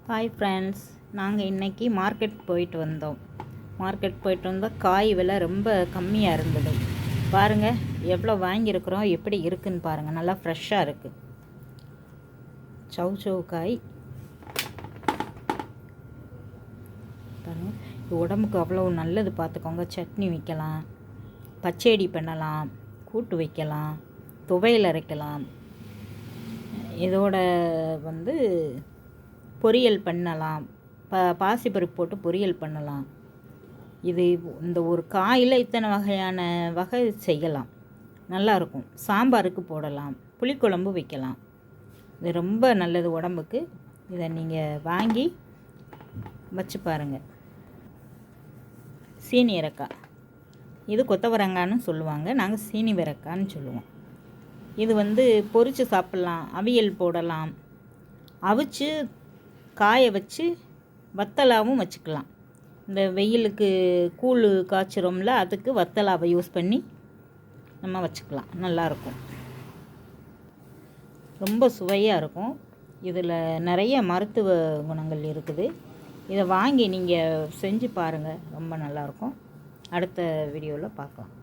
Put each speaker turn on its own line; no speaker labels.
Hi friends, நாங்கள் இன்றைக்கி market போயிட்டு வந்தால் காய் விலை ரொம்ப கம்மியாக இருந்தது. பாருங்கள் எவ்வளோ வாங்கியிருக்கிறோம், எப்படி இருக்குதுன்னு பாருங்கள். நல்லா ஃப்ரெஷ்ஷாக இருக்குது. சௌ காய் பாருங்கள், இது உடம்புக்கு அவ்வளோ நல்லது. பார்த்துக்கோங்க. சட்னி வைக்கலாம், பச்சடி பண்ணலாம், கூட்டு வைக்கலாம், துவையல் அரைக்கலாம். இதோட பொரியல் பண்ணலாம். பாசிப்பருப்பு போட்டு பொரியல் பண்ணலாம். இந்த ஒரு காயில் இத்தனை வகையான வகை செய்யலாம். நல்லாயிருக்கும். சாம்பாருக்கு போடலாம், புளிக்குழம்பு வைக்கலாம். இது ரொம்ப நல்லது உடம்புக்கு. இதை நீங்கள் வாங்கி வச்சு பாருங்கள். சீனி இறக்காய், இது கொத்தவரங்கான்னு சொல்லுவாங்க, நாங்கள் சீனி விரக்கான்னு சொல்லுவோம். இது பொரித்து சாப்பிட்லாம், அவியல் போடலாம், அவிச்சு காய வச்சு வத்தலாகவும் வச்சுக்கலாம். இந்த வெயிலுக்கு கூழ் காய்ச்சிரோம்ல, அதுக்கு வத்தலாவை யூஸ் பண்ணி நம்ம வச்சுக்கலாம். நல்லாயிருக்கும், ரொம்ப சுவையாக இருக்கும். இதில் நிறைய மருத்துவ குணங்கள் இருக்குது. இதை வாங்கி நீங்கள் செஞ்சு பாருங்கள், ரொம்ப நல்லாயிருக்கும். அடுத்த வீடியோவில் பார்க்கலாம்.